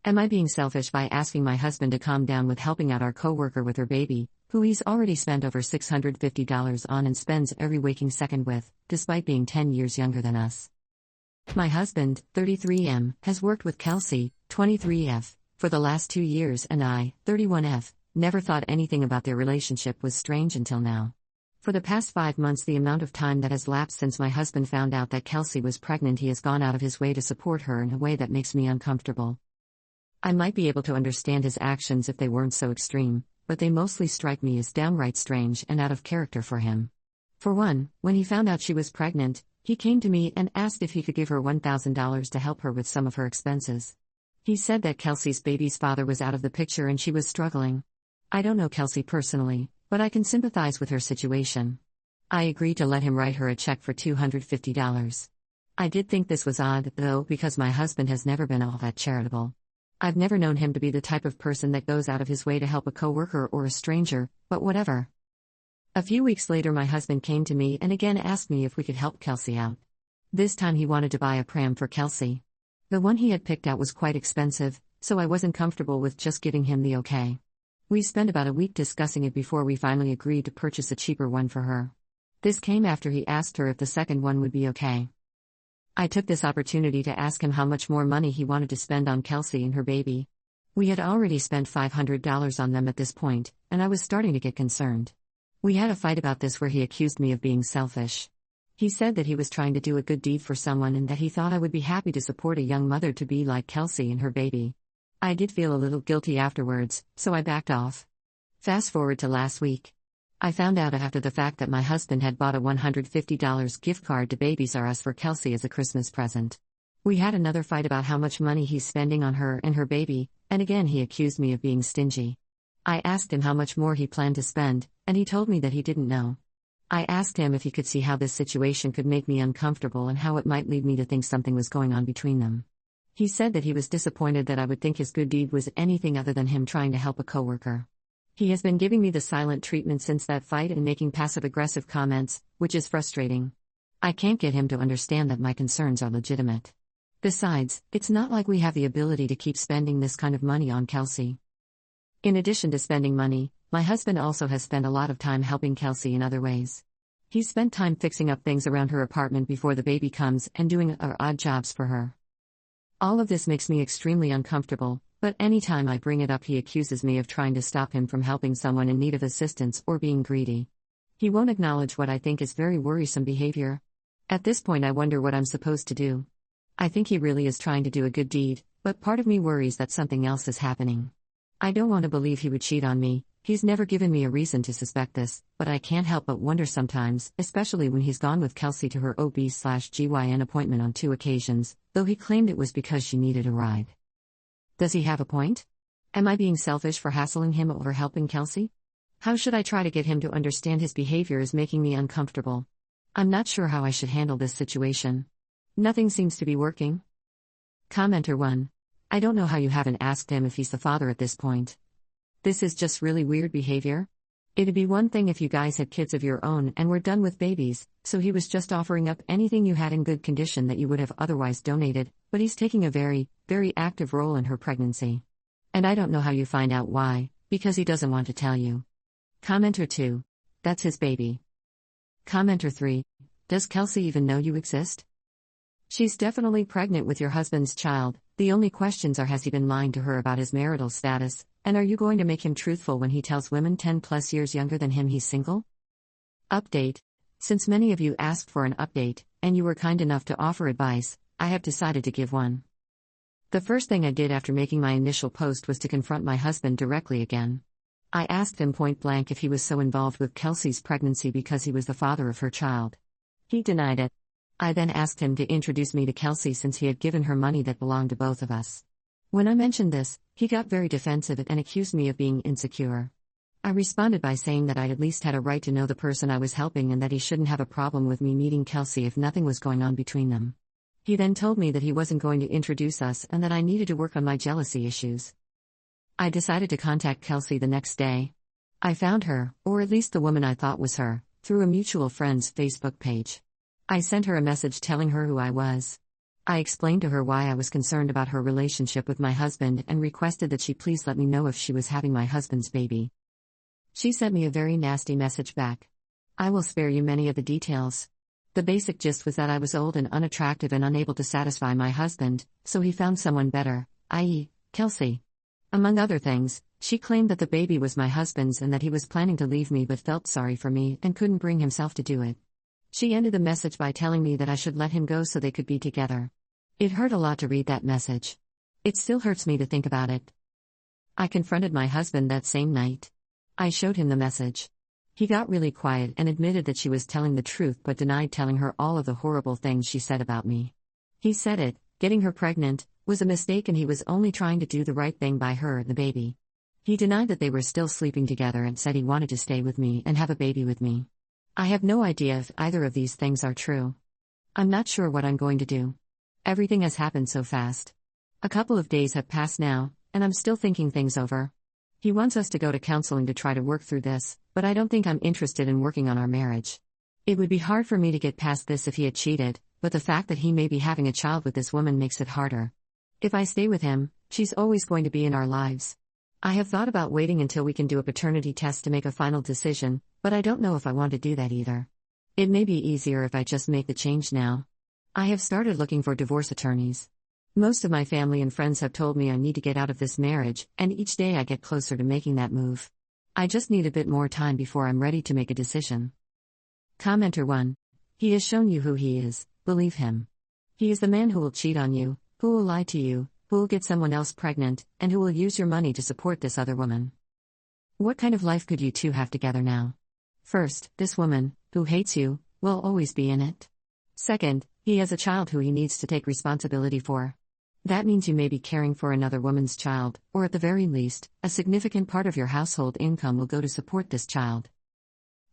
Am I being selfish by asking my husband to calm down with helping out our coworker with her baby, who he's already spent over $650 on and spends every waking second with, despite being 10 years younger than us? My husband, 33M, has worked with Kelsey, 23F, for the last 2 years, and I, 31F, never thought anything about their relationship was strange until now. For the past 5 months, the amount of time that has lapsed since my husband found out that Kelsey was pregnant, he has gone out of his way to support her in a way that makes me uncomfortable. I might be able to understand his actions if they weren't so extreme, but they mostly strike me as downright strange and out of character for him. For one, when he found out she was pregnant, he came to me and asked if he could give her $1,000 to help her with some of her expenses. He said that Kelsey's baby's father was out of the picture and she was struggling. I don't know Kelsey personally, but I can sympathize with her situation. I agreed to let him write her a check for $250. I did think this was odd, though, because my husband has never been all that charitable. I've never known him to be the type of person that goes out of his way to help a coworker or a stranger, but whatever. A few weeks later, my husband came to me and again asked me if we could help Kelsey out. This time he wanted to buy a pram for Kelsey. The one he had picked out was quite expensive, so I wasn't comfortable with just giving him the okay. We spent about a week discussing it before we finally agreed to purchase a cheaper one for her. This came after he asked her if the second one would be okay. I took this opportunity to ask him how much more money he wanted to spend on Kelsey and her baby. We had already spent $500 on them at this point, and I was starting to get concerned. We had a fight about this where he accused me of being selfish. He said that he was trying to do a good deed for someone and that he thought I would be happy to support a young mother-to-be like Kelsey and her baby. I did feel a little guilty afterwards, so I backed off. Fast forward to last week. I found out after the fact that my husband had bought a $150 gift card to Babies R Us for Kelsey as a Christmas present. We had another fight about how much money he's spending on her and her baby, and again he accused me of being stingy. I asked him how much more he planned to spend, and he told me that he didn't know. I asked him if he could see how this situation could make me uncomfortable and how it might lead me to think something was going on between them. He said that he was disappointed that I would think his good deed was anything other than him trying to help a coworker. He has been giving me the silent treatment since that fight and making passive-aggressive comments, which is frustrating. I can't get him to understand that my concerns are legitimate. Besides, it's not like we have the ability to keep spending this kind of money on Kelsey. In addition to spending money, my husband also has spent a lot of time helping Kelsey in other ways. He's spent time fixing up things around her apartment before the baby comes and doing odd jobs for her. All of this makes me extremely uncomfortable. But anytime I bring it up, he accuses me of trying to stop him from helping someone in need of assistance or being greedy. He won't acknowledge what I think is very worrisome behavior. At this point, I wonder what I'm supposed to do. I think he really is trying to do a good deed, but part of me worries that something else is happening. I don't want to believe he would cheat on me. He's never given me a reason to suspect this, but I can't help but wonder sometimes, especially when he's gone with Kelsey to her OB/GYN appointment on 2 occasions, though he claimed it was because she needed a ride. Does he have a point? Am I being selfish for hassling him over helping Kelsey? How should I try to get him to understand his behavior is making me uncomfortable? I'm not sure how I should handle this situation. Nothing seems to be working. Commenter 1. I don't know how you haven't asked him if he's the father at this point. This is just really weird behavior. It'd be one thing if you guys had kids of your own and were done with babies, so he was just offering up anything you had in good condition that you would have otherwise donated, but he's taking a very, very active role in her pregnancy. And I don't know how you find out why, because he doesn't want to tell you. Commenter 2. That's his baby. Commenter 3. Does Kelsey even know you exist? She's definitely pregnant with your husband's child. The only questions are, has he been lying to her about his marital status, and are you going to make him truthful when he tells women 10+ years younger than him he's single? Update. Since many of you asked for an update, and you were kind enough to offer advice, I have decided to give one. The first thing I did after making my initial post was to confront my husband directly again. I asked him point blank if he was so involved with Kelsey's pregnancy because he was the father of her child. He denied it. I then asked him to introduce me to Kelsey since he had given her money that belonged to both of us. When I mentioned this, he got very defensive and accused me of being insecure. I responded by saying that I'd at least had a right to know the person I was helping and that he shouldn't have a problem with me meeting Kelsey if nothing was going on between them. He then told me that he wasn't going to introduce us and that I needed to work on my jealousy issues. I decided to contact Kelsey the next day. I found her, or at least the woman I thought was her, through a mutual friend's Facebook page. I sent her a message telling her who I was. I explained to her why I was concerned about her relationship with my husband and requested that she please let me know if she was having my husband's baby. She sent me a very nasty message back. I will spare you many of the details. The basic gist was that I was old and unattractive and unable to satisfy my husband, so he found someone better, i.e., Kelsey. Among other things, she claimed that the baby was my husband's and that he was planning to leave me but felt sorry for me and couldn't bring himself to do it. She ended the message by telling me that I should let him go so they could be together. It hurt a lot to read that message. It still hurts me to think about it. I confronted my husband that same night. I showed him the message. He got really quiet and admitted that she was telling the truth but denied telling her all of the horrible things she said about me. He said it, getting her pregnant, was a mistake and he was only trying to do the right thing by her and the baby. He denied that they were still sleeping together and said he wanted to stay with me and have a baby with me. I have no idea if either of these things are true. I'm not sure what I'm going to do. Everything has happened so fast. A couple of days have passed now, and I'm still thinking things over. He wants us to go to counseling to try to work through this, but I don't think I'm interested in working on our marriage. It would be hard for me to get past this if he had cheated, but the fact that he may be having a child with this woman makes it harder. If I stay with him, she's always going to be in our lives. I have thought about waiting until we can do a paternity test to make a final decision, but I don't know if I want to do that either. It may be easier if I just make the change now. I have started looking for divorce attorneys. Most of my family and friends have told me I need to get out of this marriage, and each day I get closer to making that move. I just need a bit more time before I'm ready to make a decision. Commenter 1. He has shown you who he is, believe him. He is the man who will cheat on you, who will lie to you, who will get someone else pregnant, and who will use your money to support this other woman. What kind of life could you two have together now? First, this woman, who hates you, will always be in it. Second, he has a child who he needs to take responsibility for. That means you may be caring for another woman's child, or at the very least, a significant part of your household income will go to support this child.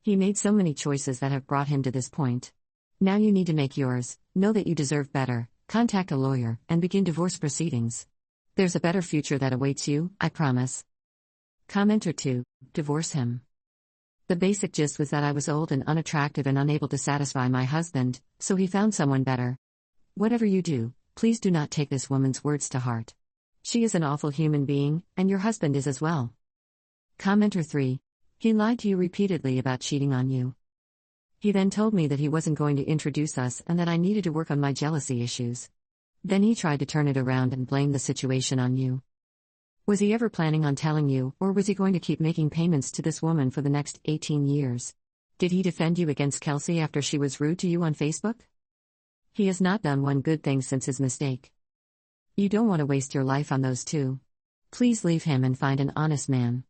He made so many choices that have brought him to this point. Now you need to make yours, know that you deserve better, contact a lawyer, and begin divorce proceedings. There's a better future that awaits you, I promise. Commenter 2. Divorce him. The basic gist was that I was old and unattractive and unable to satisfy my husband, so he found someone better. Whatever you do, please do not take this woman's words to heart. She is an awful human being, and your husband is as well. Commenter 3. He lied to you repeatedly about cheating on you. He then told me that he wasn't going to introduce us and that I needed to work on my jealousy issues. Then he tried to turn it around and blame the situation on you. Was he ever planning on telling you, or was he going to keep making payments to this woman for the next 18 years? Did he defend you against Kelsey after she was rude to you on Facebook? He has not done one good thing since his mistake. You don't want to waste your life on those two. Please leave him and find an honest man.